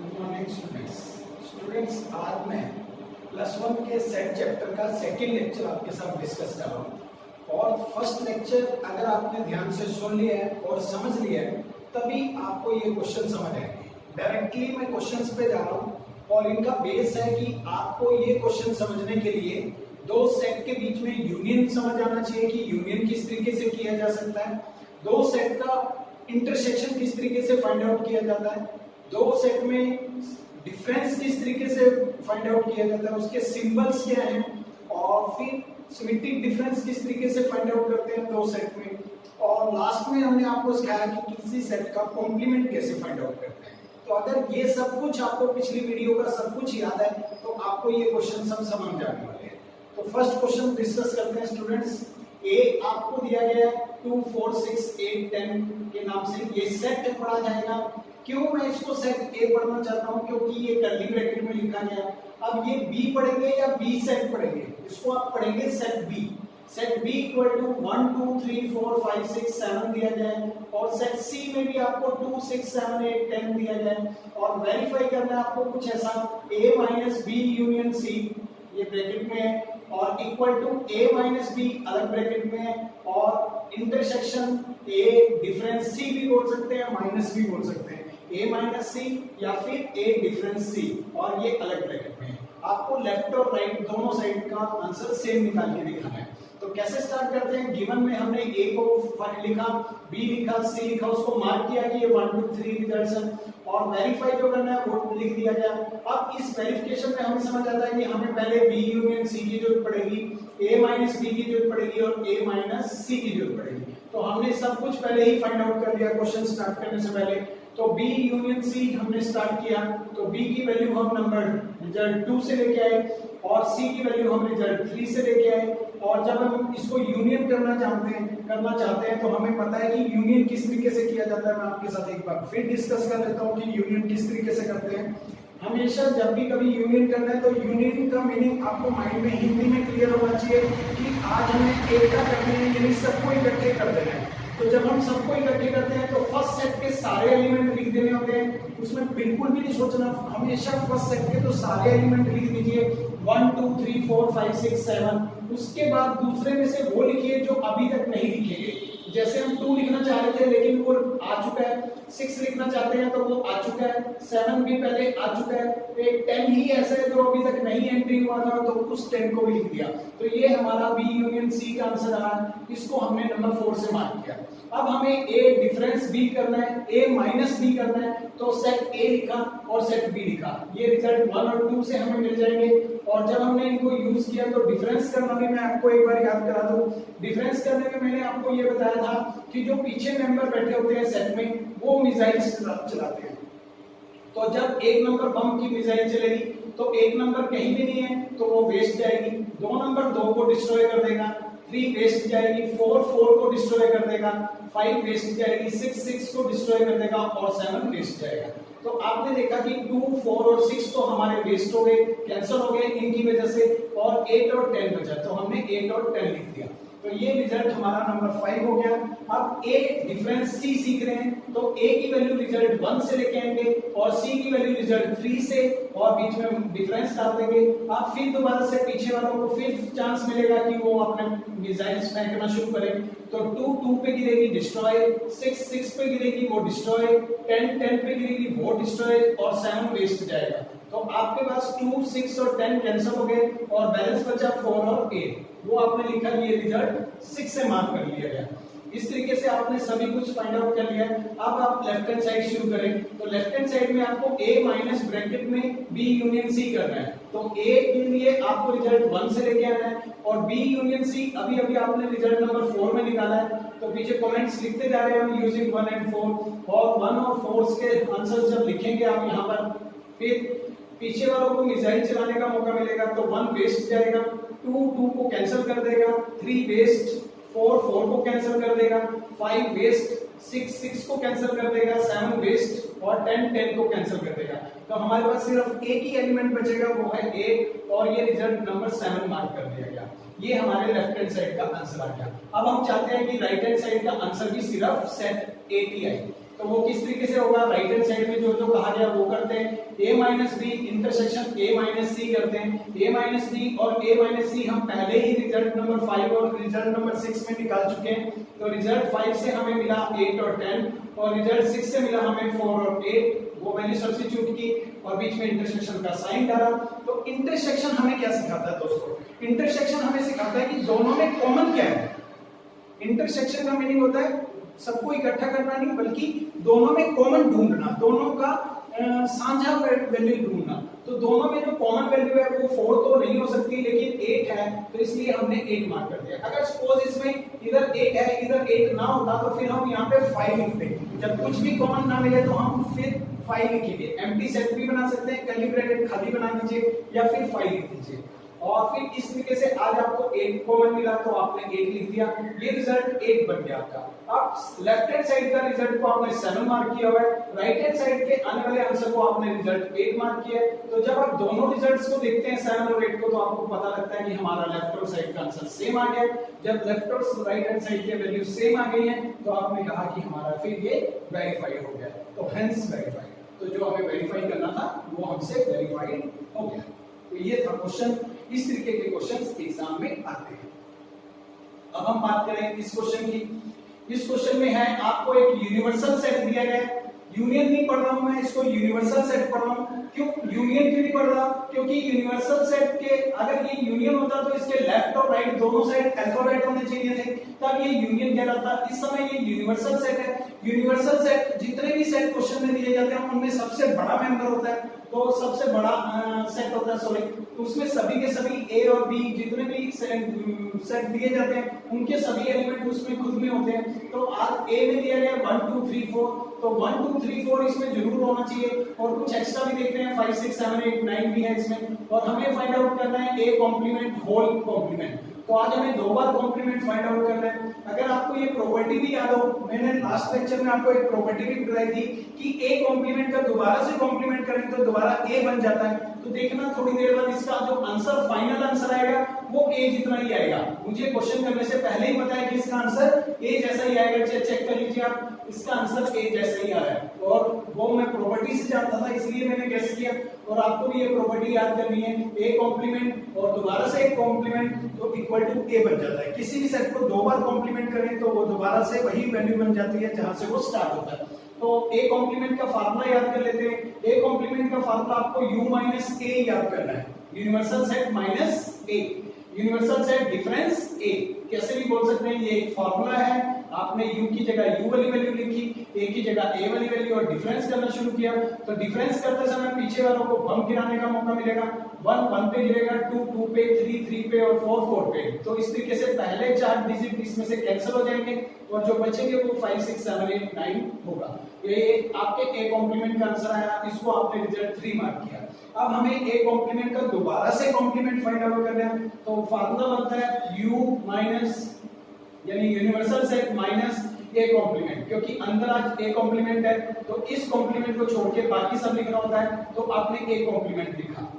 Good morning students. आज मैं plus one के सेट चैप्टर का सेकंड लेक्चर आपके साथ डिस्कस कर रहा हूँ। और फर्स्ट लेक्चर अगर आपने ध्यान से सुन लिया है और समझ लिया है तभी आपको ये क्वेश्चन समझ आएंगे। डायरेक्टली मैं क्वेश्चंस पे जा रहा हूँ और इनका बेस है कि आपको ये क्वेश्चन समझने के लिए दो सेट के बीच में यूनियन समझ आना चाहिए कि यूनियन किस तरीके से किया जा सकता है, दो सेट का इंटरसेक्शन किस तरीके से फाइंड आउट किया जाता है, दो सेट में डिफरेंस किस तरीके से फाइंड आउट किया जाता है, उसके सिंबल्स क्या हैं, और फिर सिमेट्रिक डिफरेंस किस तरीके से फाइंड आउट करते हैं दो सेट में, और लास्ट में हमने आपको सिखाया कि किसी सेट का कॉम्प्लीमेंट कैसे फाइंड आउट करते हैं। तो अगर ये सब कुछ आपको पिछली वीडियो का सब कुछ याद है तो आपको ये क्वेश्चन सब समझ आने वाले हैं। तो फर्स्ट क्वेश्चन डिस्कस करते हैं स्टूडेंट्स। ए आपको दिया गया है 2 4 6 8 10 के नाम से ये सेट पढ़ा जाएगा। क्यों मैं इसको सेट ए पढ़ना चाहता हूं? क्योंकि ये कर्ली ब्रैकेट में लिखा गया। अब ये बी पढ़ेंगे या बी सेट पढ़ेंगे, इसको आप पढ़ेंगे set B. Set B equal to 1 2 3 4 5 6 7 दिया जाए और सेट सी में भी आपको 2 6 7 8 10 दिया जाए और वेरीफाई करना है आपको कुछ ऐसा a minus B union C ये ब्रैकेट में है और equal to a minus B अलग ब्रैकेट में है और इंटरसेक्शन a डिफरेंस c भी बोल सकते हैं माइनस भी बोल सकते हैं, a माइनस सी या फिर a डिफरेंस c और ये अलग ब्रैकेट में है। आपको लेफ्ट और राइट दोनों साइड का आंसर सेम निकाल के दिखाना है। तो कैसे स्टार्ट करते हैं? गिवन में हमने a को लिखा, b लिखा, c लिखा, उसको मार्क किया कि ये 1 2 3 रिजल्ट्स हैं और वेरीफाई जो करना है वो लिख दिया गया। अब इस वेरिफिकेशन में हमें समझ आता है कि हमें पहले b यूनियन c की जरूरत पड़ेगी, a माइनस b की जरूरत पड़ेगी और a माइनस c की जरूरत पड़ेगी। तो हमने सब कुछ पहले ही फाइंड आउट कर लिया क्वेश्चन स्टार्ट करने से पहले। तो b यूनियन c हमने स्टार्ट किया तो b की वैल्यू हम नंबर रिजल्ट 2 से लेके आए और c की वैल्यू हम रिजल्ट 3 से लेके आए। और जब हम इसको यूनियन करना चाहते हैं तो हमें पता है कि यूनियन किस तरीके से किया जाता है। मैं आपके साथ एक बार फिर डिस्कस कर लेता हूं कि यूनियन किस तरीके से करते हैं। हमेशा जब भी कभी यूनियन करना है तो यूनियन का मीनिंग आपको माइंड में हिंदी में क्लियर होना चाहिए कि आज हमें एकता करनी है, यानी सबको इकट्ठे कर देना है। तो जब हम सबको इकट्ठे करते हैं तो फर्स्ट सेट के सारे एलिमेंट लिख देने होते हैं, उसमें बिल्कुल भी नहीं सोचना। हमेशा फर्स्ट सेट के तो सारे एलिमेंट लिख दीजिए 1 2 3 4 5 6 7। उसके बाद दूसरे में से वो लिखिए जो अभी तक नहीं लिखे गए। जैसे हम 2 लिखना चाह रहे थे लेकिन वो आ चुका है, 6 लिखना चाहते हैं तो वो आ चुका है, 7 भी पहले आ चुका है, एक 10 ही ऐसा है जो अभी तक नहीं एंट्री हुआ था तो उस 10 को भी लिख दिया। तो ये हमारा बी यूनियन सी का आंसर आ रहा है, इसको हमने नंबर 4 से मार्क किया। अब हमें a डिफरेंस b करना है, a माइनस b करना है तो सेट a लिखा और सेट b लिखा। ये रिजल्ट 1 और 2 से हमें मिल जाएंगे। और जब हमने इनको यूज किया तो डिफरेंस करना भी मैं आपको एक बार याद करा दूं। डिफरेंस करने में मैंने आपको ये बताया था कि जो पीछे मेंबर बैठे होते हैं सेट में वो मिसाइल चलाते हैं। तो जब एक नंबर बम की मिसाइल चलेगी तो एक नंबर कहीं भी नहीं है तो वो वेस्ट जाएगी, 2 नंबर 2 को डिस्ट्रॉय कर देगा, 3 वेस्ट जाएगी, 4 4 को डिस्ट्रॉय कर देगा, 5 वेस्ट जाएगी, 6 6 को डिस्ट्रॉय कर देगा और 7 वेस्ट जाएगा। तो आपने देखा कि 2 4 और 6 तो हमारे वेस्ट हो गए, कैंसिल हो गए इनकी वजह से, और 8 और 10 बचा तो हमने 8 और 10 लिख दिया। तो ये रिजल्ट हमारा नंबर 5 हो गया। अब a डिफरेंस c सीख रहे हैं तो a की वैल्यू रिजल्ट 1 से लेके आएंगे और c की वैल्यू रिजल्ट 3 से और बीच में डिफरेंस डाल देंगे। अब फिर दोबारा से पीछे वालों को फिर चांस मिलेगा कि वो अपने मिसाइल्स फेंकना शुरू करें। तो 2 2 पे गिरेगी डिस्ट्रॉय, 6 6 पे गिरेगी वो डिस्ट्रॉय, 10 10 पे गिरेगी वो डिस्ट्रॉय और 7 वेस्ट जाएगा। तो आपके पास 2 6 और 10 कैंसिल हो गए और बैलेंस बचा 4 और 8। वो आपने लिखा, ये रिजल्ट 6 से मार्क कर लिया गया। इस तरीके से आपने सभी कुछ फाइंड आउट कर लिया। अब आप लेफ्ट हैंड साइड शुरू करें तो लेफ्ट हैंड साइड में आपको a माइनस ब्रैकेट में b यूनियन c करना है। तो a के लिए आपको रिजल्ट 1 से लेके आना है और b यूनियन c अभी अभी आपने रिजल्ट नंबर 4 में निकाला है। तो पीछे कमेंट्स लिखते जा रहे हैं हम यूजिंग 1 एंड 4 और 1 और 4 के आंसर जब लिखेंगे आप यहाँ पर, फिर पीछे वालों को मिसाइल चलाने का मौका मिलेगा तो 1 वेस्ट जाएगा, 2 2 को कैंसिल कर देगा, 3 वेस्ट, 4 4 को कैंसिल कर देगा, 5 वेस्ट, 6 6 को कैंसिल कर देगा, 7 वेस्ट और 10 10 को कैंसिल कर देगा। तो हमारे पास सिर्फ एक ही एलिमेंट बचेगा वो है 8 और ये रिजल्ट नंबर 7 मार्क कर दिया गया। ये हमारे लेफ्ट हैंड साइड का आंसर आ गया। अब हम चाहते हैं कि राइट हैंड साइड का आंसर भी सिर्फ सेट 8 ही आए। तो वो किस तरीके से होगा, राइट हैंड साइड में जो जो कहा गया वो करते हैं, a minus B intersection a minus C करते हैं, a माइनस बी और a माइनस सी हम पहले ही रिजल्ट नंबर 5 और रिजल्ट नंबर 6 में निकाल चुके हैं। तो रिजल्ट 5 से हमें मिला 8 और 10 और रिजल्ट 6 से मिला हमें 4 और 8, वो वैल्यू सब्स्टिट्यूट की और बीच में इंटरसेक्शन का साइन डाला। तो इंटरसेक्शन हमें क्या सिखाता है दोस्तों, इंटरसेक्शन हमें सिखाता है कि दोनों में कॉमन क्या है। इंटरसेक्शन का मीनिंग होता है सबको इकट्ठा करना नहीं, बल्कि दोनों में कॉमन ढूंढना, दोनों का साझा वैल्यू ढूंढना। तो दोनों में जो कॉमन वैल्यू है वो 4 तो नहीं हो सकती, लेकिन 8 है, तो इसलिए हमने 8 मार्क कर दिया। अगर सपोज इसमें इधर 8 है इधर 8 ना होता तो फिर हम यहाँ पे 5 लिखते। जब कुछ भी कॉमन ना मिले तो हम फिर 5 लिखेंगे। एम्प्टी सेट भी बना सकते हैं, कर्ली ब्रैकेट खाली बना दीजिए या फिर 5 लिख दीजिए। और फिर इस तरीके से आज आपको 8 कॉमन मिला तो आपने 8 लिख दिया, ये रिजल्ट 8 बन गया आपका। अब लेफ्ट हैंड साइड का रिजल्ट को आपने 7 मार्क किया हुआ है, राइट हैंड साइड के आने वाले आंसर को आपने रिजल्ट 8 मार्क किया है। तो जब आप दोनों रिजल्ट्स को देखते हैं 7 और 8 को, तो आपको पता लगता है कि हमारा लेफ्ट और साइड का आंसर सेम आ गया। जब लेफ्ट और राइट हैंड साइड के वैल्यू सेम आ गई हैं तो आपने कहा कि हमारा फिर ये वेरीफाई हो गया, तो हेंस वेरीफाई। तो जो हमें वेरीफाई करना था वो हमसे वेरीफाइड हो गया। तो ये था क्वेश्चन, इस तरीके के क्वेश्चंस एग्जाम में आते हैं। अब हम बात करें इस क्वेश्चन की। इस क्वेश्चन में है आपको एक यूनिवर्सल सेट दिया गया है, यूनियन नहीं पढ़ रहा हूं मैं, इसको यूनिवर्सल सेट पढ़ रहा हूं। क्यों यूनियन क्यों नहीं पढ़ रहा, क्योंकि यूनिवर्सल सेट के अगर ये यूनियन होता तो इसके लेफ्ट और राइट दोनों साइड अल्फाबेट होने चाहिए थे, तब ये यूनियन कहलाता। इस समय ये यूनिवर्सल सेट है। यूनिवर्सल सेट जितने भी सेट क्वेश्चन में दिए जाते हैं उनमें सबसे बड़ा मेंबर होता है, तो सबसे बड़ा सेट होता है, सॉरी, तो उसमें सभी के सभी ए और बी जितने भी सेट दिए जाते हैं उनके सभी एलिमेंट उसमें खुद में होते हैं। तो आज ए में दिया गया 1 2 3 4, तो 1 2 3 4 इसमें जरूर होना चाहिए। और कुछ एक्स्ट्रा भी देख रहे हैं 5 6 7 8 9 भी है इसमें, और हमें फाइंड आउट करना है ए कॉम्प्लीमेंट होल कॉम्प्लीमेंट। तो आज हमें 2 बार कॉम्प्लीमेंट फाइंड आउट करना है। अगर आपको ये प्रॉपर्टी भी याद हो, मैंने लास्ट लेक्चर में आपको एक प्रॉपर्टी भी बताई थी कि ए कॉम्प्लीमेंट का दोबारा से कॉम्प्लीमेंट करें तो दोबारा ए बन जाता है। तो देखना थोड़ी देर बाद इसका जो आंसर फाइनल आंसर आएगा वो ए जितना ही आएगा। मुझे क्वेश्चन करने से पहले ही पता है कि इसका आंसर ए जैसा ही आएगा। चेक कर लीजिए आप, इसका आंसर ए जैसा ही आ रहा है, और वो मैं प्रॉपर्टी से जानता था इसलिए मैंने गेस किया। और आपको भी ये प्रॉपर्टी याद करनी है, ए कॉम्प्लीमेंट और दोबारा से एक कॉम्प्लीमेंट तो इक्वल टू ए बन जाता है। किसी भी सेट को 2 बार कॉम्प्लीमेंट करें तो वो दोबारा से वही वैल्यू बन जाती है जहां से वो स्टार्ट होता है। तो ए कॉम्प्लीमेंट का फार्मूला याद कर लेते हैं। ए कॉम्प्लीमेंट का फार्मूला आपको u माइनस ए याद करना है, यूनिवर्सल सेट माइनस ए, यूनिवर्सल सेट डिफरेंस ए, कैसे भी बोल सकते हैं, ये एक फार्मूला है। आपने u की जगह u वाली वैल्यू लिखी, a की जगह a वाली वैल्यू, और डिफरेंस करना शुरू किया। तो डिफरेंस करते समय पीछे वालों को बम गिराने का मौका मिलेगा। 1 1 पे गिरेगा, 2 2 पे, 3 3 पे और 4 4 पे। तो इस तरीके से पहले 4 डिजिट इसमें से कैंसिल हो जाएंगे और जो बचेंगे वो 5 6 7 8 9 होगा। ये आपके a कॉम्प्लीमेंट का आंसर आया, इसको आपने रिजल्ट 3 मार्क किया। अब हमें a कॉम्प्लीमेंट का दोबारा से कॉम्प्लीमेंट फाइंड आउट करना है। तो फार्मूला बनता है u माइनस यानी universal set minus A complement, क्योंकि अंदर आज ए कॉम्प्लीमेंट है तो इस कॉम्प्लीमेंट को छोड़ के बाकी सब लिखना होता है। तो आपने ए कॉम्प्लीमेंट लिखा।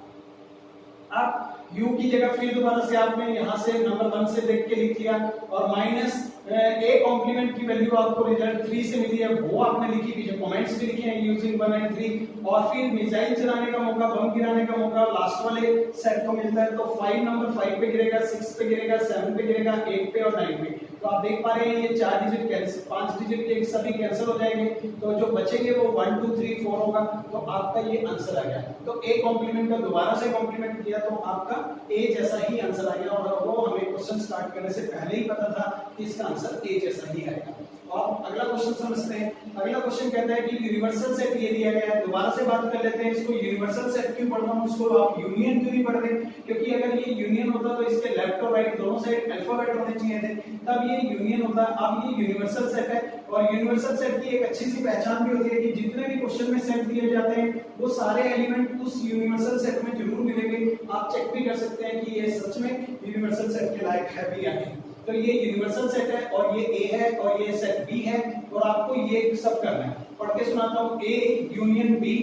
आप u की जगह फिर दोबारा से आपने यहां से नंबर 1 से देख के लिख लिया, और माइनस ए कॉम्प्लीमेंट की वैल्यू आपको रिजल्ट 3 से मिली है, वो आपने लिखी, पीछे कमेंट्स भी लिखे हैं यूजिंग 1 एंड 3। और फिर मिसाइल चलाने का मौका, बम गिराने का मौका लास्ट वाले सेट को मिलता है। तो 5 नंबर 5 पे गिरेगा, 6 पे गिरेगा, 7 पे गिरेगा, 8 पे और 9 पे। तो आप देख पा रहे हैं ये 4 डिजिट कैंसिल, 5 डिजिट के सभी कैंसिल हो जाएंगे। तो जो बचेंगे वो 1 2 3 4 होगा। तो आपका ये आंसर आ गया। तो ए कॉम्प्लीमेंट का दोबारा से कॉम्प्लीमेंट किया तो आपका ए जैसा ही आंसर आ गया, और वो हमें क्वेश्चन स्टार्ट करने से पहले ही पता था कि इसका आंसर ए जैसा ही आएगा। और अगला क्वेश्चन समझते हैं। अगला क्वेश्चन कहता है कि यूनिवर्सल सेट ये दिया गया है, दोबारा से बात कर लेते हैं इसको। यूनिवर्सल सेट क्यों पढ़ रहा हूं, उसको आप यूनियन क्यों नहीं पढ़ रहे? क्योंकि अगर ये यूनियन होता तो इसके लेफ्ट और राइट दोनों साइड अल्फाबेट होने चाहिए थे, तब ये यूनियन होता। अब ये यूनिवर्सल सेट है, और यूनिवर्सल सेट की एक अच्छी सी पहचान भी होती है कि जितने भी क्वेश्चन में सेट दिए जाते हैं वो सारे एलिमेंट उस यूनिवर्सल सेट में जरूर मिलेंगे। आप चेक भी कर सकते हैं कि ये सच में यूनिवर्सल सेट के लायक है भी या नहीं। तो ये यूनिवर्सल सेट है, और ये ए है, और ये सेट बी है, और आपको ये सब करना है। पढ़ के सुनाता हूँ, ए यूनियन बी।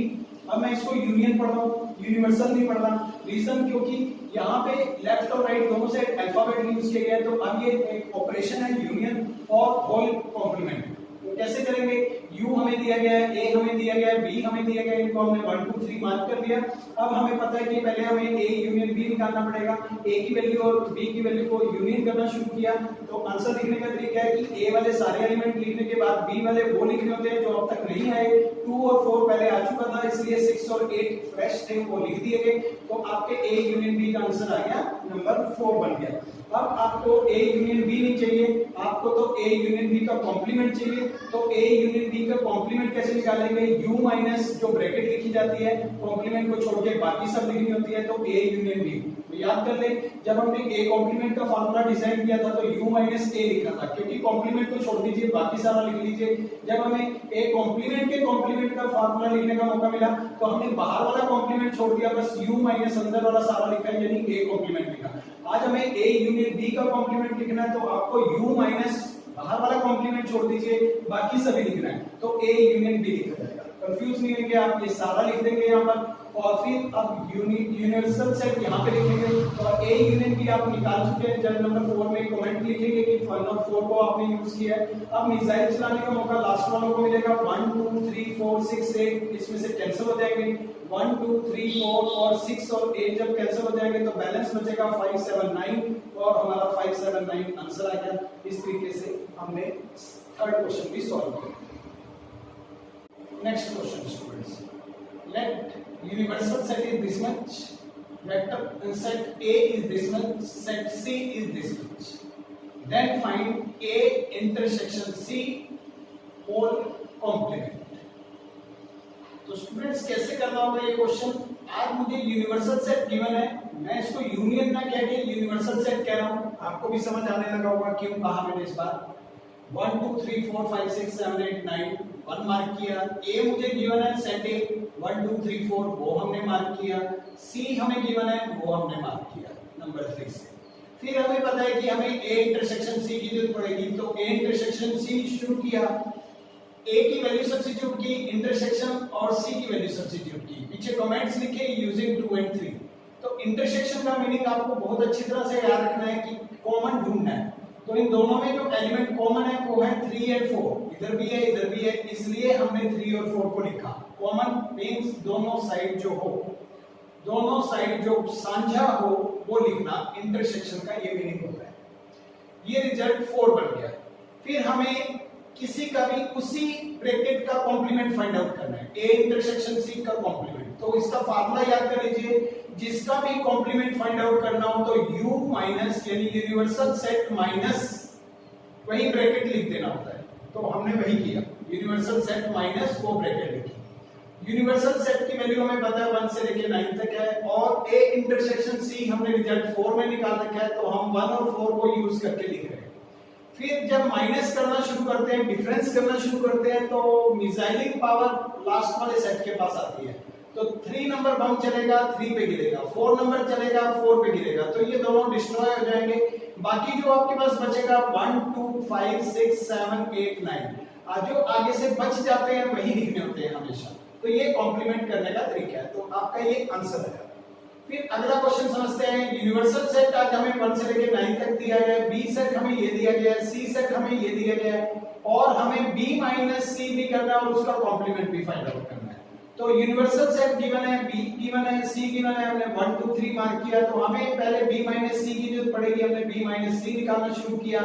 अब मैं इसको यूनियन पढ़ रहा हूँ, यूनिवर्सल नहीं पढ़ रहा। रीजन क्योंकि यहाँ पे लेफ्ट और राइट दोनों साइड अल्फाबेट यूज किए गए। तो अब ये एक ऑपरेशन है यूनियन और होल कॉम्प्लीमेंट। तो कैसे करेंगे? U हमें दिया गया है, A हमें दिया गया है, B हमें दिया गया है, इनको हमने 1 2 3 मार्क कर दिया। अब हमें पता है कि पहले हमें A यूनियन B निकालना पड़ेगा। A की वैल्यू और B की वैल्यू को यूनियन करना शुरू किया। तो आंसर लिखने का तरीका है कि A वाले सारे एलिमेंट लिखने के बाद B वाले वो लिखने होते हैं जो अब तक नहीं आए। 2 और 4 पहले आ चुका था, इसलिए 6 और 8 फ्रेश थे, वो लिख दिए गए। तो आपके A यूनियन B का आंसर आ गया नंबर 4 बन गया। अब आपको A यूनियन B नहीं चाहिए, आपको तो A यूनियन B का कॉम्प्लीमेंट चाहिए। तो A यूनियन B का कॉम्प्लीमेंट कैसे निकालेंगे? U माइनस जो ब्रैकेट लिखी जाती है, कॉम्प्लीमेंट को छोड़ के बाकी सब लिखनी होती है, तो A यूनियन B। तो याद कर ले, जब हमने A कॉम्प्लीमेंट का फार्मूला डिजाइन किया था तो U माइनस A लिखा था, क्योंकि कॉम्प्लीमेंट को छोड़ दीजिए, बाकी सारा लिख लीजिए। जब हमें A कॉम्प्लीमेंट के कॉम्प्लीमेंट का फार्मूला लिखने का मौका मिला तो हमने बाहर वाला कॉम्प्लीमेंट छोड़ दिया, बस U माइनस अंदर वाला सारा लिखा, यानी A कॉम्प्लीमेंट लिखा। आज हमें A यूनियन B का कॉम्प्लीमेंट लिखना है, तो आपको U माइनस बाहर वाला कॉम्प्लीमेंट छोड़ दीजिए, बाकी सभी लिखना है, तो A यूनियन B लिखा जाएगा। कंफ्यूज नहीं होंगे आप, ये सारा लिख देंगे यहाँ पर, और फिर अब यूनिवर्सल सेट यहाँ पे लिखेंगे। और A यूनियन B आप निकाल चुके हैं, जब नंबर 4 में कमेंट लिखेंगे कि 1 और 4 को आपने यूज किया है। अब मिसाइल चलाने का मौका लास्ट वालों को मिलेगा। 1 2 3 4 6 8 इसमें से कैंसिल हो जाएंगे। 1 2 3 4 और 6 और 8 जब कैंसिल हो जाएंगे तो बैलेंस बचेगा 5 7 9 और हमारा 5 7 9 आंसर आ गया। इस तरीके से हमने थर्ड क्वेश्चन भी सॉल्व किया। Next question students, let universal set is this much, vector set A is this much, set C is this much, then find A intersection C whole complement। तो students कैसे करना होगा ये question? आज मुझे universal set given है, मैं इसको यूनियन ना कह के यूनिवर्सल सेट कह रहा हूं। आपको भी समझ आने लगा होगा क्यों कहा मैंने इस बार। 1 2 3 4 5 6 7 8 9 1 मार्क किया। A मुझे गिवन है सेट A 1 2 3 4 वो हमने मार्क किया। C हमें गिवन है वो हमने मार्क किया नंबर 3 से। फिर हमें पता है कि हमें A इंटरसेक्शन C की जरूरत पड़ेगी, तो A इंटरसेक्शन C शुरू किया, A की वैल्यू सब्स्टिट्यूट की, इंटरसेक्शन और C की वैल्यू सब्स्टिट्यूट की। पीछे कमेंट्स लिखे यूजिंग 2 एंड 3। तो इंटरसेक्शन का मीनिंग आपको बहुत अच्छी तरह से याद रखना है कि कॉमन ढूंढना है। तो इन दोनों में जो एलिमेंट कॉमन है वो है 3 और 4, इधर भी है इधर भी है, इसलिए हमने 3 और 4 को लिखा। कॉमन मींस दोनों साइड जो हो, दोनों साइड जो साझा हो वो लिखना, इंटरसेक्शन का ये मीनिंग होता है। ये रिजल्ट 4 बन गया। फिर हमें किसी का भी उसी ब्रैकेट का कॉम्प्लीमेंट फाइंड आउट करना है, A इंटरसेक्शन C का कॉम्प्लीमेंट। तो इसका फार्मूला याद कर लीजिए, जिसका भी कॉम्प्लीमेंट फाइंड आउट करना हो तो U माइनस यानी यूनिवर्सल सेट माइनस वही ब्रैकेट लिख देना होता है। तो हमने वही किया, यूनिवर्सल सेट माइनस वो ब्रैकेट लिखी। यूनिवर्सल सेट की वैल्यू हमें पता है 1 से लेके 9 तक है, और A इंटरसेक्शन C हमने रिजल्ट 4 में निकाल रखा है, तो हम 1 और 4 को यूज करके लिख रहे हैं। फिर जब माइनस करना शुरू करते हैं, डिफरेंस करना शुरू करते हैं, तो मिसाइलिंग पावर लास्ट वाले सेट के पास आती है। तो 3 नंबर बम चलेगा 3 पे गिरेगा, 4 नंबर चलेगा 4 पे गिरेगा, तो ये दोनों डिस्ट्रॉय हो जाएंगे। बाकी जो आपके पास बचेगा 1 2 5 6 7 8 9, जो आगे से बच जाते हैं वही लिखने होते हैं हमेशा। तो ये कॉम्प्लीमेंट करने का तरीका है, तो आपका ये आंसर है। फिर अगला क्वेश्चन समझते हैं। यूनिवर्सल सेट आज हमें 1 से लेकर 9 तक दिया गया है, बी सेट हमें ये दिया गया है, सी सेट हमें ये दिया गया है, और हमें बी माइनस सी भी करना है और उसका कॉम्प्लीमेंट भी फाइंड आउट करना है। तो यूनिवर्सल सेट गिवन है, बी गिवन है, सी गिवन है, हमने 1 2 3 मार्क किया, तो हमें पहले बी माइनस सी की जरूरत पड़ेगी। हमने बी माइनस सी निकालना शुरू किया।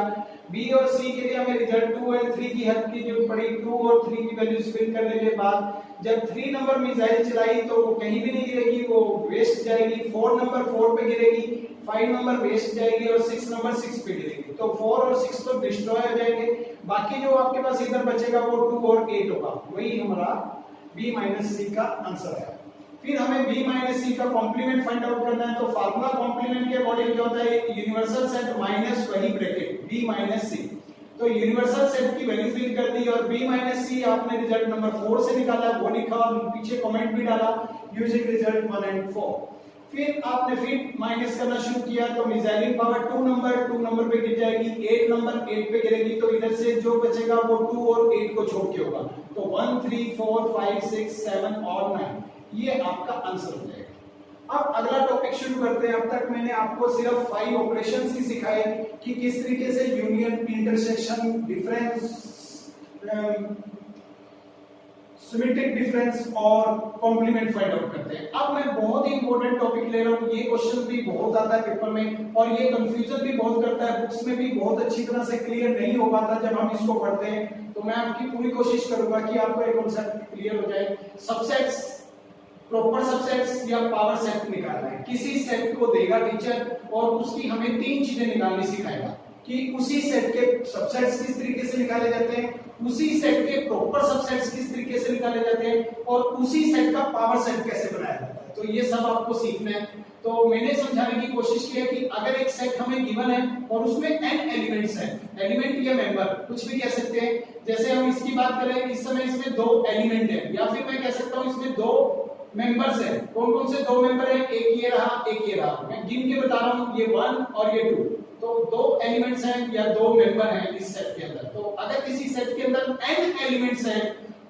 बी और सी के लिए हमें रिजल्ट 2 और 3 की हेल्प की जरूरत पड़ी। 2 और 3 की वैल्यूज फिल करने के बाद जब 3 नंबर मिसाइल चलाई तो वो कहीं भी नहीं गिरेगी, वो वेस्ट जाएगी। 4 नंबर 4 पे गिरेगी, 5 नंबर वेस्ट जाएगी, और 6 नंबर 6 पे गिरेगी। तो 4 और 6 तो डिस्ट्रॉय हो जाएंगे। बाकी जो आपके पास इधर बचेगा वो 2 और 8 होगा, वही हमारा बी माइनस सी का आंसर है। फिर हमें बी माइनस सी का कॉम्प्लीमेंट फाइंड आउट करना है। तो फार्मूला कॉम्प्लीमेंट के अकॉर्डिंग क्या होता है, यूनिवर्सल सेट माइनस वही ब्रैकेट बी माइनस सी। तो यूनिवर्सल सेट की वैल्यू फिल कर दी, और बी माइनस सी आपने रिजल्ट नंबर 4 से निकाला, वो लिखा और पीछे कमेंट भी डाला यूजिंग रिजल्ट 1 and 4। फिर आपने फिर माइनस करना शुरू किया, तो मिसाइलिंग पावर 2 नंबर पे गिर जाएगी, 8 नंबर 8 पे गिरेगी, तो इधर से जो बचेगा वो 2 और 8 को छोड़ के होगा। तो 1 3 4 5 6 7 और 9, ये आपका आंसर हो जाएगा। अब अगला टॉपिक शुरू करते हैं। अब तक मैंने आपको सिर्फ 5 ऑपरेशंस ही सिखाए कि किस तरीके से union, intersection, difference, symmetric difference और कॉम्प्लीमेंट फाइंड आउट करते हैं। अब मैं बहुत ही इंपॉर्टेंट टॉपिक ले रहा हूँ, ये क्वेश्चन भी बहुत आता है पेपर में और ये कंफ्यूजन भी बहुत करता है, बुक्स में भी बहुत अच्छी तरह से क्लियर नहीं हो पाता जब हम इसको पढ़ते हैं। तो मैं आपकी पूरी कोशिश करूंगा कि आपको ये कॉन्सेप्ट क्लियर हो जाए। सबसेट्स, प्रॉपर सबसेट्स या पावर सेट निकालना है। किसी सेट को देगा टीचर और उसकी हमें तीन चीजें निकालनी सिखाएगा कि उसी सेट के सबसेट्स किस तरीके से निकाले जाते हैं, उसी सेट के प्रॉपर सबसेट्स किस तरीके से निकाले जाते हैं और उसी सेट का पावर सेट कैसे बनाया जाता है। तो ये सब आपको सीखना है। तो मैंने समझाने की कोशिश की है कि अगर एक सेट हमें गिवन है और उसमें n एलिमेंट्स हैं, एलिमेंट या मेंबर कुछ भी कह सकते हैं, जैसे हम इसकी बात करें इस समय इसमें दो एलिमेंट है या फिर मैं कह सकता हूं इसमें दो मेंबर्स हैं। कौन कौन से दो मेंबर हैं, एक ये रहा एक ये रहा, मैं गिन के बता रहा हूं, ये 1 और ये 2। तो दो एलिमेंट्स हैं या दो मेंबर हैं इस सेट के अंदर। तो अगर किसी सेट के अंदर n एलिमेंट्स हैं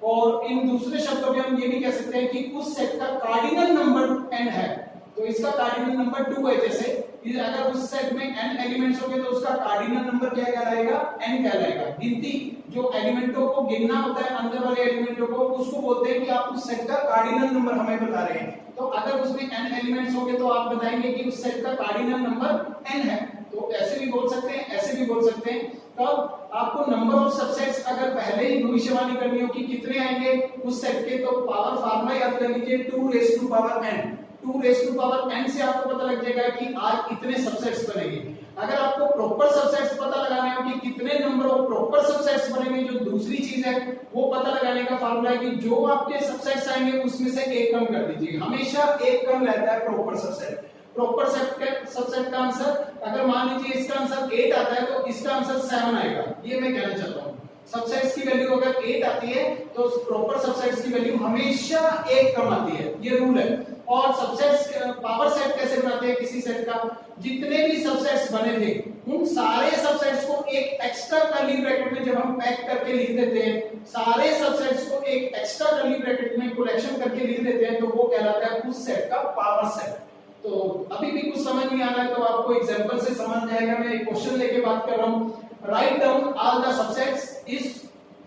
और इन दूसरे शब्दों में हम ये भी कह सकते हैं कि उस सेट का कार्डिनल नंबर n है, तो इसका कार्डिनल नंबर 2 है। जैसे अगर उस सेट में n एलिमेंट्स होंगे तो उसका कार्डिनल नंबर क्या कहलाएगा, n कहलाएगा। गिनती जो एलिमेंटों को गिनना होता है, अंदर वाले एलिमेंटों को, उसको बोलते हैं कि आप उस सेट का कार्डिनल नंबर हमें बता रहे हैं। तो अगर उसमें n एलिमेंट्स होंगे तो आप बताएंगे कि उस सेट का कार्डिनल नंबर n है। तो ऐसे भी बोल सकते हैं, ऐसे भी बोल सकते हैं। तो आपको नंबर ऑफ सबसेट्स अगर पहले ही भविष्यवाणी करनी हो कि कितने आएंगे उस सेट के, तो पावर फार्मूला याद कर लीजिए 2 raise to power n। 2 raise to power n से आपको पता लग जाएगा कि आज इतने सबसेट्स बनेंगे। अगर आपको प्रॉपर सबसेट्स पता लगाने हो कि कितने नंबर ऑफ प्रॉपर सबसेट्स बनेंगे, जो दूसरी चीज है वो पता लगाने का फार्मूला है कि जो आपके सबसेट्स आएंगे उसमें से एक कम कर दीजिए। हमेशा एक कम रहता है प्रॉपर सबसेट। प्रॉपर सबसेट का आंसर, अगर मान लीजिए इसका आंसर 8 आता है तो इसका आंसर 7 आएगा। ये मैं कहना चाहता हूँ, सबसेट्स की वैल्यू अगर 8 आती है तो प्रॉपर सबसेट्स की वैल्यू हमेशा एक कम आती है, ये रूल है। और सबसेट्स पावर सेट कैसे बनाते हैं किसी सेट का, जितने भी सबसेट्स बने थे उन सारे सबसेट्स को एक एक्स्ट्रा कर्ली ब्रैकेट में जब हम पैक करके लिख देते हैं, सारे सबसेट्स को एक एक्स्ट्रा कर्ली ब्रैकेट में कलेक्शन करके लिख देते हैं, तो वो कहलाता है उस सेट का पावर सेट। तो अभी भी कुछ समझ नहीं आ रहा है तो आपको एग्जांपल से समझ जाएगा। मैं एक क्वेश्चन लेके बात कर रहा हूं, write down all the subsets. इस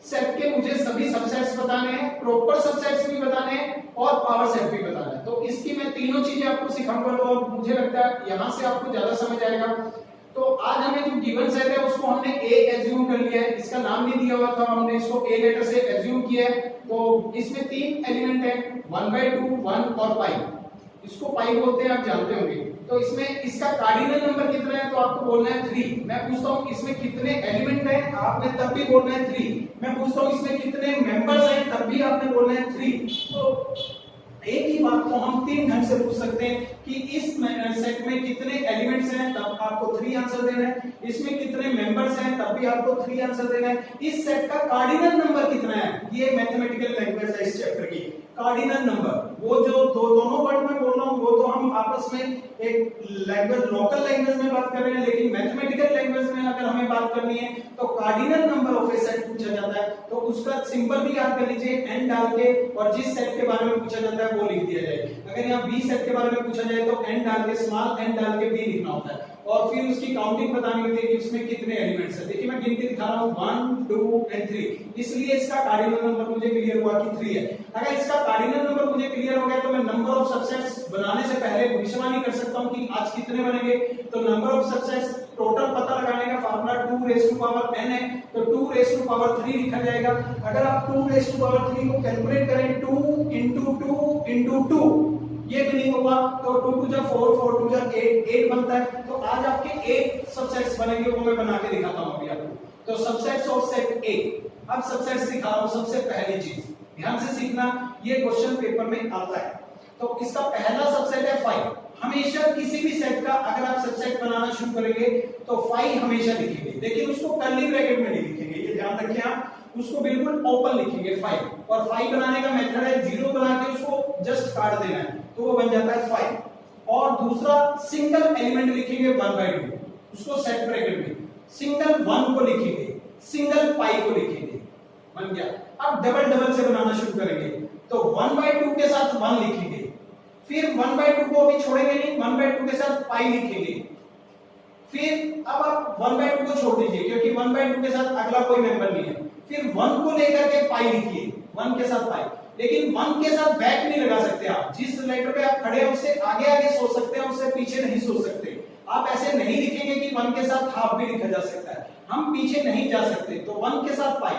सेट के मुझे सभी सबसेट्स बताने हैं, प्रॉपर सबसेट्स भी बताने हैं और पावर सेट भी बताना है। तो इसकी मैं तीनों चीजें आपको सिखाऊंगा और मुझे लगता है यहां से आपको ज्यादा समझ आएगा। तो आज हमें जो गिवन सेट है उसको हमने ए एज्यूम कर लिया है, इसका नाम नहीं दिया हुआ था, हमने इसको ए लेटर से एज्यूम किया है। तो इसमें तीन एलिमेंट है, 1/2, 1 और पाई। इसको पाई बोलते हैं, आप जानते होंगे। तो इसमें इसका कार्डिनल नंबर कितना है तो आपको बोलना है 3। मैं पूछता हूं इसमें कितने एलिमेंट हैं, आपने तब भी बोलना है 3। मैं पूछता हूं इसमें कितने मेंबर्स हैं, तब भी आपने बोलना है 3। तो एक ही बात को हम तीन ढंग से पूछ सकते हैं कि इस सेट में कितने एलिमेंट्स हैं, तब आपको 3 आंसर देना है। इसमें कितने मेंबर्स हैं, तब भी आपको 3 आंसर देना है। इस सेट का कार्डिनल नंबर कितना है, ये मैथमेटिकल लैंग्वेज है इस चैप्टर की। कार्डिनल नंबर, वो जो दोनों वर्ड में बोल रहा हूं वो तो हम आपस में एक लैंग्वेज, लोकल लैंग्वेज में बात कर रहे हैं, लेकिन मैथमेटिकल लैंग्वेज में अगर हमें बात करनी है तो cardinal number of A set पूछा जाता है। तो उसका सिंबल भी याद कर लीजिए, n डाल के, और जिस सेट के बारे में पूछा जाता है वो लिख दिया जाए। अगर यहाँ b सेट के बारे में पूछा जाए तो n डाल के, स्मॉल n डाल के b लिखना होता है और फिर उसकी काउंटिंग बतानी होती है कि उसमें कितने एलिमेंट्स हैं। देखिए मैं गिन के दिखा रहा हूं 1 2 एंड 3, इसलिए इसका कार्डिनल नंबर मुझे क्लियर हुआ कि 3 है। अगर इसका कार्डिनल नंबर मुझे क्लियर हो गया तो मैं नंबर ऑफ सबसेट्स बनाने से पहले भविष्यवाणी कर सकता हूं कि आज कितने बनेंगे। तो नंबर ऑफ सबसेट्स टोटल पता लगाने का formula 2 raise to power n है, तो 2 रेज़ टू पावर 3 लिखा जाएगा। अगर आप 2 रेज़ टू पावर 3 को कैलकुलेट करें 2 into 2 into 2, ये भी नहीं होगा तो 2 2 जा 4 4 2 जा 8 बनता है। तो आज आपके 8 सबसेट्स बनेंगे, वो मैं बना के दिखाता हूं अभी आपको। तो सबसेट्स ऑफ सेट A। अब सबसेट्स दिखा रहा हूं। सबसे पहली चीज ध्यान से सीखना, ये क्वेश्चन पेपर में आता है। तो इसका पहला सबसेट है 5। हमेशा किसी भी सेट का अगर आप सबसेट बनाना शुरू करेंगे तो 5 हमेशा लिखेंगे, लेकिन उसको कर्ली ब्रैकेट में नहीं लिखेंगे, ये ध्यान रखें आप, उसको बिल्कुल ओपन लिखेंगे 5। और 5 बनाने का मेथड है 0 बना के उसको जस्ट काट देना है तो वो बन जाता है 5। और दूसरा सिंगल एलिमेंट लिखेंगे 1/2, उसको सेट ब्रैकेट में, सिंगल 1 को लिखेंगे, सिंगल पाई को लिखेंगे, बन गया। अब डबल डबल से बनाना शुरू करेंगे तो 1/2 के साथ 1 लिखेंगे, फिर 1/2 को अभी छोड़ेंगे नहीं, 1/2 के साथ पाई लिखेंगे, फिर अब आप 1/2 को छोड़ दीजिए क्योंकि 1/2 के साथ अगला कोई मेंबर नहीं है, फिर 1 को लेकर के पाई लिखिए, 1 के साथ पाई, लेकिन 1 के साथ बैक नहीं लगा सकते आप। जिस लेटर पे आप खड़े हैं उससे आगे आगे सोच सकते हैं, उससे पीछे नहीं सोच सकते। आप ऐसे नहीं लिखेंगे कि 1 के साथ हाफ भी लिखा जा सकता है, हम पीछे नहीं जा सकते। तो 1 के साथ पाई,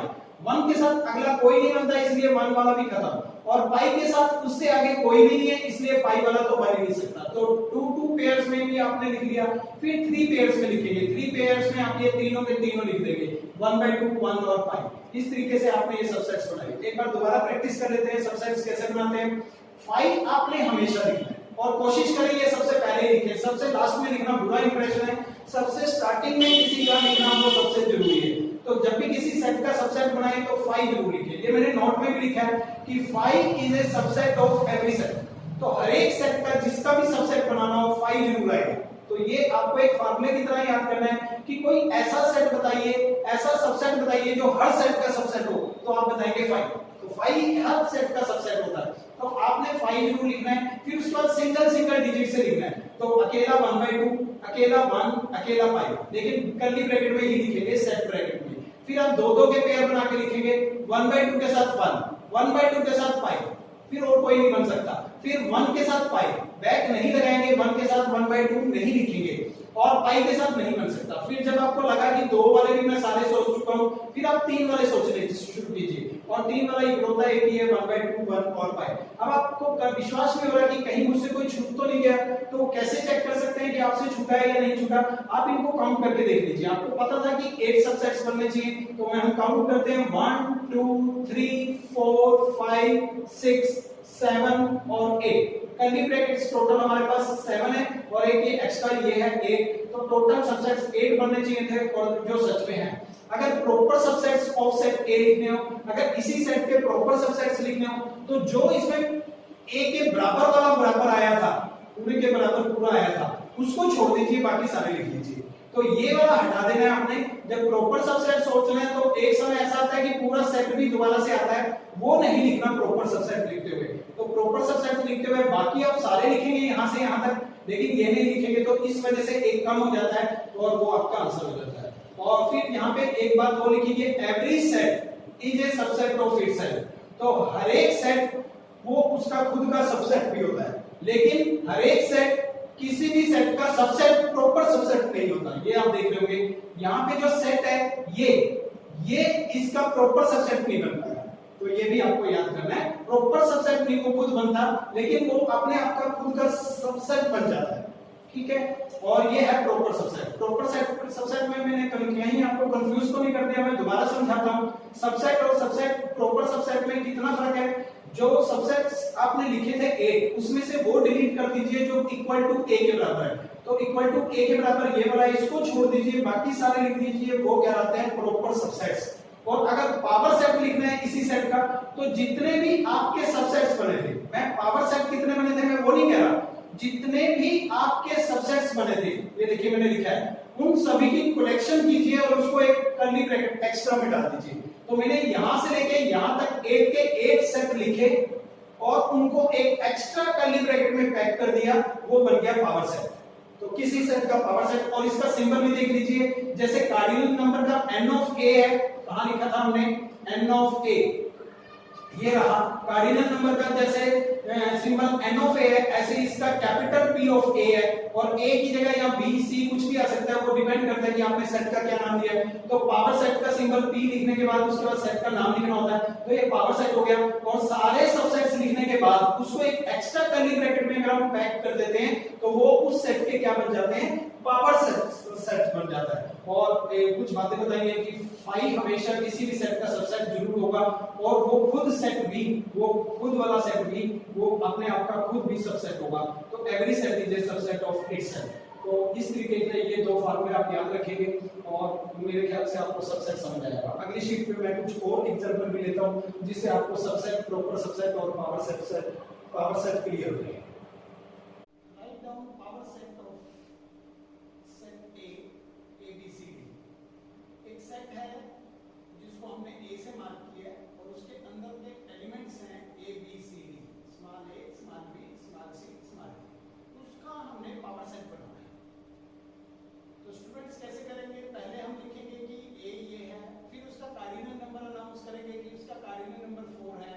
1 के साथ अगला कोई नहीं बनता, इसलिए 1 वाला भी खत्म। और पाई के साथ उससे आगे कोई भी नहीं है, इसलिए पाई वाला तो बन ही नहीं सकता। तो 2 पेयर्स में भी आपने लिख लिया। फिर 3 पेयर्स में लिखेंगे। 3 पेयर्स में आप ये तीनों के तीनों लिख देंगे, 1/2, 1 और पाई। इस तरीके से आपने ये सबसेट्स बनाए। एक बार दोबारा प्रैक्टिस कर लेते हैं सबसेट्स कैसे बनाते हैं। पाई आपने हमेशा लिखना है और कोशिश करें ये सबसे पहले लिखें, सबसे लास्ट में लिखना बुरा इंप्रेशन है। सबसे स्टार्टिंग में किसी का लिखना वो सबसे जरूरी है। तो जब भी किसी सेट का सबसेट बनाए तो 5 जरूर लिखें। ये मैंने नोट में भी लिखा है कि 5 is a subset of every set. तो हर एक सेट का जिसका भी सबसेट बनाना हो 5 जरूर आएगा। तो ये आपको एक फार्मूले की तरह याद करना है कि कोई ऐसा सेट बताइए, ऐसा सबसेट बताइए जो हर सेट का सबसेट हो, तो आप बताएंगे 5। तो 5 हर सेट का सबसेट होता है, तो आपने 5 जरूर लिखना है। फिर उसके बाद सिंगल डिजिट से लिखना है। तो अकेला 1/2, अकेला 1, अकेला पाई, लेकिन कर्ली ब्रैकेट में ही लिखेंगे, सेट ब्रैकेट में। फिर आप दो के पेयर बना के लिखेंगे, 1/2 के साथ 1, 1/2 के साथ पाई, फिर और कोई नहीं बन सकता। फिर 1 के साथ पाई, बैक नहीं लगाएंगे, 1 के साथ 1/2 नहीं लिखेंगे और पाई के साथ नहीं बन सकता। फिर जब आपको लगा कि 2 वाले भी मैं सारे सोच चुका हूं, फिर आप 3 वाले सोचने शुरू कीजिए। और 3 वाला इकलौता एक ही है, 1/2, 1 और पाई। अब आपको विश्वास नहीं हो रहा कि कहीं मुझसे कोई छूट तो नहीं गया, तो कैसे चेक कर सकते हैं कि आपसे छूटा है या नहीं छूटा? आप इनको काउंट करके देख लीजिए। आपको पता था कि 8 सबसेट्स बनने चाहिए, तो हम काउंट करते हैं 1 2 3 4 5 6 7 और 8। कर्ली ब्रैकेट्स टोटल हमारे पास 7 है और एक ये एक्स्ट्रा ये है 8। तो टोटल सबसेट्स 8 बनने चाहिए थे और जो सच में है। अगर proper subsets of set A लिखने हो, अगर इसी सेट के प्रॉपर सबसेट्स लिखने हो, तो जो इसमें A के बराबर वाला बराबर आया था, पूरे के बराबर पूरा आया था, उसको छोड़ दीजिए, बाकी सारे लिख लीजिए। तो ये वाला हटा देना है आपने। जब प्रॉपर सबसेट सोचना है तो एक समय ऐसा आता है कि पूरा सेट भी दोबारा से आता है, वो नहीं लिखना प्रॉपर सबसेट लिखते हुए। तो प्रॉपर सबसेट लिखते हुए बाकी आप सारे लिखेंगे यहां से यहां तक, लेकिन ये नहीं लिखेंगे, तो इस वजह से एक कम हो जाता है और वो आपका आंसर हो जाता है। और फिर यहाँ पे एक बात और लिखिए, every set is a subset of itself. तो हर एक सेट वो उसका खुद का सबसेट भी होता है, लेकिन हर एक सेट किसी भी सेट का सबसेट प्रॉपर सबसेट नहीं होता। ये आप देख रहे होंगे यहाँ पे जो सेट है ये इसका प्रॉपर सबसेट नहीं बनता है। तो ये भी आपको याद करना है, प्रॉपर सबसेट नहीं वो खुद बनता, लेकिन वो अपने आप का खुद का सबसेट बन जाता है। ठीक है, और ये है प्रॉपर सबसेट। प्रॉपर सबसेट में मैंने कहीं आपको कंफ्यूज तो नहीं कर दिया, मैं दोबारा समझाता हूं। सबसेट और सबसेट, प्रॉपर सबसेट में कितना फर्क है? जो सबसेट्स आपने लिखे थे 8, उसमें से वो डिलीट कर दीजिए जो इक्वल टू A के बराबर है। तो इक्वल टू A के बराबर ये वाला, इसको छोड़ दीजिए, बाकी सारे लिख दीजिए, वो कहलाते हैं प्रॉपर सबसेट्स। और अगर पावर सेट लिखना है इसी सेट का, तो जितने भी आपके सबसेट्स बने थे, मैं पावर सेट कितने बने थे मैं वो नहीं कह रहा, जितने भी आपके सबसेट्स बने थे, ये देखिए मैंने लिखा है, उन सभी की कलेक्शन कीजिए और उसको एक कर्ली ब्रैकेट एक्स्ट्रा में डाल दीजिए। तो मैंने यहां से लेके यहां तक 8 के 8 सेट लिखे और उनको एक एक्स्ट्रा कर्ली ब्रैकेट में पैक कर दिया, वो बन गया पावर सेट। तो किसी सेट का पावर सेट, और इसका सिंबल भी देख लीजिए, जैसे कार्डिनल नंबर का n ऑफ a है, कहां लिखा था हमने n ऑफ a, ये रहा। कार्डिनल नंबर का जैसे सिंबल n ऑफ a है, ऐसे इसका कैपिटल P ऑफ a है, और a की जगह या b c कुछ भी आ सकता है, वो डिपेंड करता है कि आपने सेट का क्या नाम दिया है। तो पावर सेट का सिंबल P लिखने के बाद उसके बाद सेट का नाम लिखना होता है, तो ये पावर सेट हो गया। और सारे सबसेट्स लिखने के बाद उसको एक एक्स्ट्रा कर्ली ब्रैकेट में अगर हम पैक कर देते हैं, तो वो उस सेट के क्या बन जाते हैं? पावर सेट बन जाता है। और कुछ बातें बताइए कि 5 हमेशा किसी भी सेट का सबसेट जरूर होगा, और वो खुद सेट भी, वो खुद वाला सेट भी, वो अपने आप का खुद भी सबसेट होगा। तो every set is a subset of itself. तो इस तरीके से ये दो फार्मूले आप याद रखेंगे और मेरे ख्याल से आपको सबसेट समझ आएगा। अगली शीट पे मैं कुछ और एग्जांपल भी लेता हूं जिससे आपको सबसेट, प्रॉपर सबसेट और पावर सेट क्लियर हो जाएगा। Write down power set of set A B C D। एक सेट है जिसको हमने A से मार्क किया है और उसके अंदर के एलिमेंट्स हैं A B C D, small a, small b, small c, small d। उसका हमने पावर सेट बनाना है। तो स्टूडेंट्स कैसे करेंगे? पहले हम लिखेंगे कि A ये है, फिर उसका कार्डिनल नंबर अनाउंस करेंगे कि उसका कार्डिनल नंबर 4 है,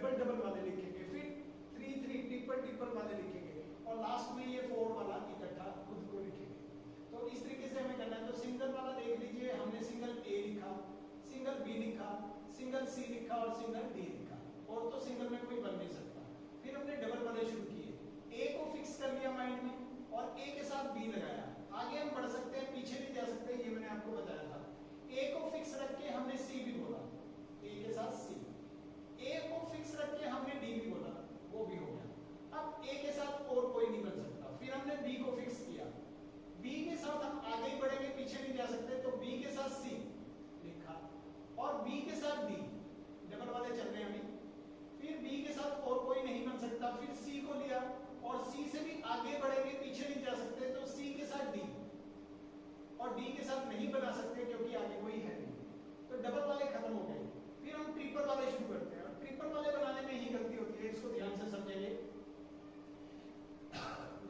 डबल डबल वाले लिखेंगे, फिर 3 3 ट्रिपल ट्रिपल वाले लिखेंगे और लास्ट में ये 4 वाला इकट्ठा खुद को लिखेंगे। तो इस तरीके से हमें करना है। तो सिंगल वाला देख लीजिए, हमने सिंगल ए लिखा, सिंगल बी लिखा, सिंगल सी लिखा और सिंगल डी लिखा, और तो सिंगल में कोई बन नहीं सकता। फिर हमने डबल वाले शुरू किए, ए को फिक्स कर लिया माइंड में और ए के साथ बी लगाया। आगे हम बढ़ सकते हैं, पीछे भी जा सकते हैं, ये मैंने आपको बताया था। ए को फिक्स रख के हमने सी भी बोला, ए के साथ सी। ए को फिक्स रख के हमने डी भी बोला, वो भी हो गया। अब ए के साथ और कोई नहीं बन सकता। फिर हमने बी को फिक्स किया, बी के साथ हम आगे ही बढ़ेंगे, पीछे नहीं जा सकते, तो बी के साथ सी लिखा और बी के साथ डी, डबल वाले चल रहे हैं अभी। फिर बी के साथ और कोई नहीं बन सकता, फिर सी को लिया और सी से भी आगे बढ़ेंगे, पीछे नहीं जा सकते, तो सी के साथ डी, और डी के साथ नहीं बना सकते क्योंकि आगे कोई है नहीं। तो डबल वाले खत्म हो गए। फिर हम ट्रिपल वाले शुरू करते हैं, और ट्रिपल वाले बनाने में ही गलती होती है, इसको ध्यान से समझेंगे।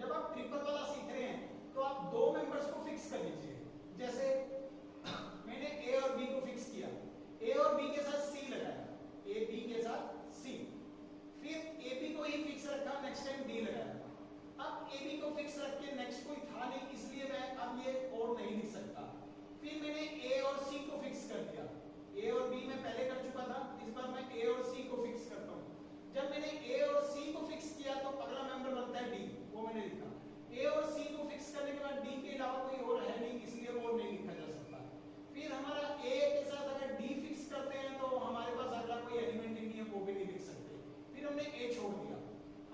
जब आप ट्रिपल वाला सीख रहे हैं तो आप दो मेंबर्स को फिक्स कर लीजिए। जैसे मैंने ए और बी को फिक्स किया, ए और बी के साथ सी लगाया, ए बी के साथ सी, फिर ए बी को ही फिक्स रखा, नेक्स्ट टाइम डी लगाया। अब ए बी को फिक्स रख के नेक्स्ट कोई था नहीं, इसलिए मैं अब ये और नहीं लिख सकता। फिर मैंने ए और सी को फिक्स कर दिया, ए और बी मैं पहले कर चुका था, इस बार मैं ए और सी को फिक्स करता हूँ। जब मैंने ए और सी को फिक्स किया तो अगला मेंबर बनता है डी, वो मैंने लिखा। ए और सी को फिक्स करने के बाद डी के अलावा कोई और है नहीं, इसलिए वो नहीं लिखा जा सकता। फिर हमारा ए के साथ अगर डी फिक्स करते हैं तो हमारे पास अगला कोई एलिमेंट ही नहीं है, वो भी नहीं लिख सकते। फिर हमने ए छोड़ दिया,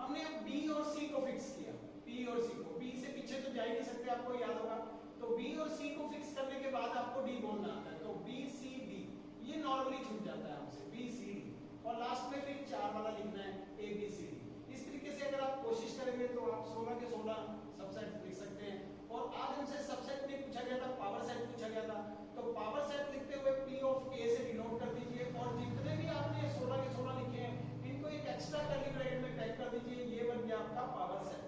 हमने अब बी और सी को फिक्स किया, बी और सी को, बी से पीछे तो जा ही नहीं सकते, आपको याद होगा। तो बी और सी को फिक्स करने के बाद आपको डी बोलना आता है, तो बी सी डी, ये नॉर्मली छूट जाता है हमसे, बी सी डी, और लास्ट में फिर 4 वाला लिखना है, ए बी सी डी। इस तरीके से अगर आप कोशिश करेंगे तो आप 16 के 16 सबसेट लिख सकते हैं। और आज हमसे सबसेट में पूछा गया था, पावर सेट पूछा गया था, तो पावर सेट लिखते हुए P ऑफ A से डिनोट कर दीजिए, और जितने भी आपने 16 के 16 लिखे हैं इनको एक एक्स्ट्रा कर्ली ब्रैकेट में पैक कर दीजिए, ये बन गया आपका पावर सेट।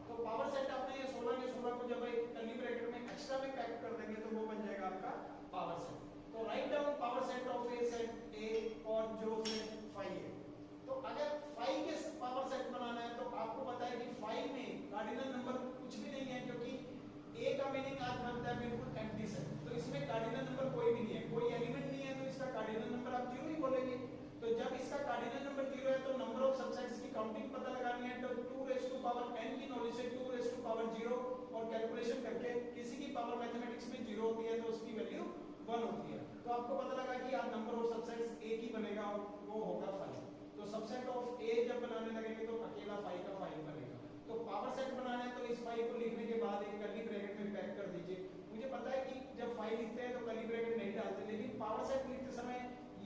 तो पावर सेट आपने ये 16 के 16 को जब एक कर्ली ब्रैकेट में एक्स्ट्रा में पैक कर देंगे तो वो बन जाएगा आपका पावर सेट। तो write down power set of A set A और जो सेट फाई है। तो अगर फाई के पावर सेट बनाना है तो आपको पता है कि फाई में कार्डिनल नंबर कुछ भी नहीं है, क्योंकि A का मीनिंग आज बनता है बिल्कुल एम्प्टी सेट, तो इसमें कार्डिनल नंबर कोई भी नहीं है, कोई एलिमेंट नहीं है, तो इसका कार्डिनल नंबर आप 0 ही बोलेंगे। तो जब इसका कार्डिनल नंबर 0 है तो नंबर ऑफ सबसेट्स की काउंटिंग पता लगानी है, तो 2 रेज़ टू पावर n की नॉलेज से 2 रेज़ टू पावर 0 और कैलकुलेशन करके किसी की पावर मैथमेटिक्स में 0 होती है तो उसकी वैल्यू 1 होती है। तो आपको पता लगा कि आप नंबर ऑफ सबसेट्स एक ही बनेगा और वो होगा 5। तो सबसेट ऑफ A जब बनाने लगेंगे तो अकेला 5 का 5 बनेगा। तो पावर सेट बनाना है तो इस 5 को लिखने के बाद एक कर्ली ब्रैकेट में पैक कर दीजिए। मुझे पता है कि जब 5 लिखते हैं तो कर्ली ब्रैकेट नहीं डालते, लेकिन पावर सेट लिखते समय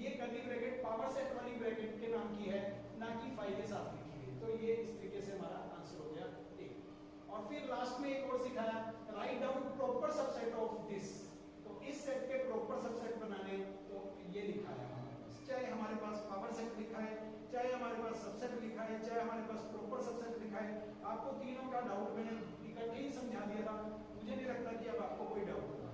ये कर्ली ब्रैकेट पावर सेट वाली ब्रैकेट के नाम की है, ना कि 5 के साथ लिखी है। तो ये इस तरीके से हमारा आंसर हो गया A। और फिर लास्ट में एक और सिखाया, write down proper subset of this. तो इस सेट के प्रॉपर सबसेट बनाने तो ये लिखा है हमारे पास, चाहे हमारे पास पावर सेट लिखा है, चाहे हमारे पास सबसेट लिखा है, चाहे हमारे पास प्रॉपर सबसेट लिखा है। आपको तीनों का डाउट मैंने इकट्ठे ही समझा दिया था, मुझे नहीं लगता कि अब आपको कोई डाउट होगा।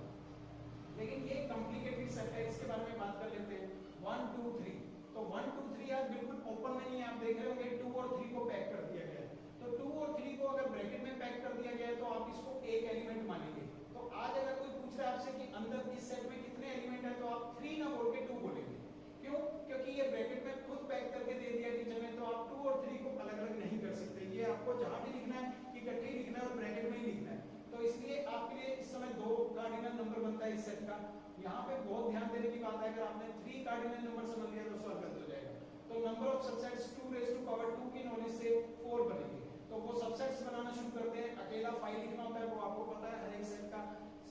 लेकिन ये कॉम्प्लिकेटेड सेट है, इसके बारे में बात कर लेते हैं। 1 2 3, तो 1 2 3 आज बिल्कुल ओपन में नहीं है, आप देख रहे होंगे 2 और 3 को पैक कर दिया गया है। तो 2 और 3 को अगर ब्रैकेट में पैक कर दिया गया है तो आप इसको एक एलिमेंट मानेंगे। तो आज अगर कोई पूछ रहा है आपसे कि अंदर इस सेट में कितने एलिमेंट है, तो आप 3 ना बोल के 2 बोलेंगे। क्यों? क्योंकि ये ब्रैकेट में खुद पैक करके दे दिया टीचर ने, तो आप 2 और 3 को अलग अलग नहीं कर सकते। ये आपको जहां भी लिखना है इकट्ठे ही लिखना है और ब्रैकेट में ही लिखना है। तो इसलिए आपके लिए इस समय 2 कार्डिनल नंबर बनता है इस सेट का। यहाँ पे बहुत ध्यान देने की बात है, अगर आपने 3 कार्डिनल नंबर समझ लिया तो सवाल गलत हो जाएगा। तो number of subsets 2 raise to power 2 की नॉलेज से 4 बनेंगे। तो वो सबसेट्स बनाना शुरू करते हैं। अकेला 5 लिखना होता है, वो आपको पता है, हर एक सेट का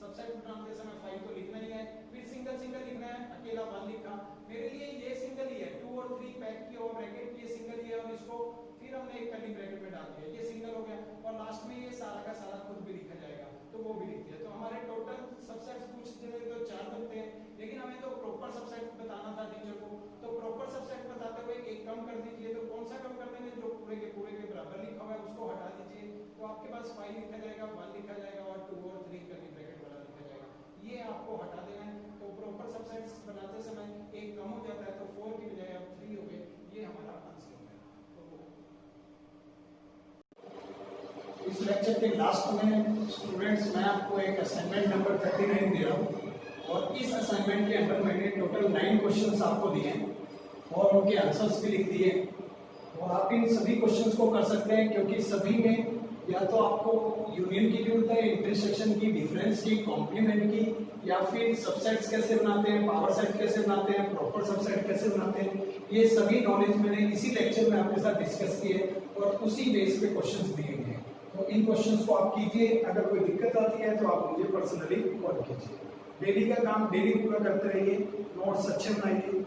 सबसेट बनाते समय 5 तो लिखना ही है। फिर सिंगल सिंगल लिखना है, अकेला 1 लिखा। मेरे लिए ये सिंगल ही है, 2 और 3 पैक किया और ब्रैकेट ये सिंगल ही है, और इसको फिर हमने एक कर्ली ब्रैकेट में डाल दिया, ये सिंगल हो गया। और लास्ट में ये सारा का सारा खुद भी लिखा जाएगा, तो वो भी लिख दिया। तो हमारे टोटल सबसेट्स पूछते थे तो 4 बनते हैं, लेकिन हमें तो प्रॉपर सबसेट बताना था टीचर को। तो प्रॉपर सबसेट बताते हुए एक कम कर दीजिए। तो कौन सा कम कर देंगे? जो पूरे के बराबर लिखा हुआ है उसको हटा दीजिए। तो आपके पास 5 लिखा जाएगा, 1 लिखा जाएगा और 2 और 3 कर्ली ब्रैकेट वाला लिखा जाएगा। ये आपको हटा देना है। तो प्रॉपर सबसेट्स बनाते समय एक कम हो जाता है, तो 4 की बजाय अब 3 हो गए। ये हमारा आंसर हो गया। इस लेक्चर के लास्ट में स्टूडेंट्स मैं आपको एक असाइनमेंट नंबर 39 दे रहा हूँ और इस असाइनमेंट के अंदर मैंने टोटल 9 क्वेश्चंस आपको दिए हैं और उनके आंसर्स भी लिख दिए और आप इन सभी क्वेश्चंस को कर सकते हैं क्योंकि सभी में या तो आपको यूनियन की जरूरत है, इंटरसेक्शन की, डिफरेंस की, कॉम्प्लीमेंट की, या फिर सबसेट्स कैसे बनाते हैं, पावर सेट कैसे बनाते हैं, प्रॉपर सबसेट कैसे बनाते हैं, ये सभी नॉलेज मैंने इसी लेक्चर में आपके साथ डिस्कस किए और उसी बेस पे क्वेश्चंस दिए गए। तो इन क्वेश्चंस को आप कीजिए, अगर कोई दिक्कत आती है तो आप मुझे पर्सनली कॉल कीजिए। डेली का काम डेली पूरा करते रहिए, नोट्स अच्छे बनाइए।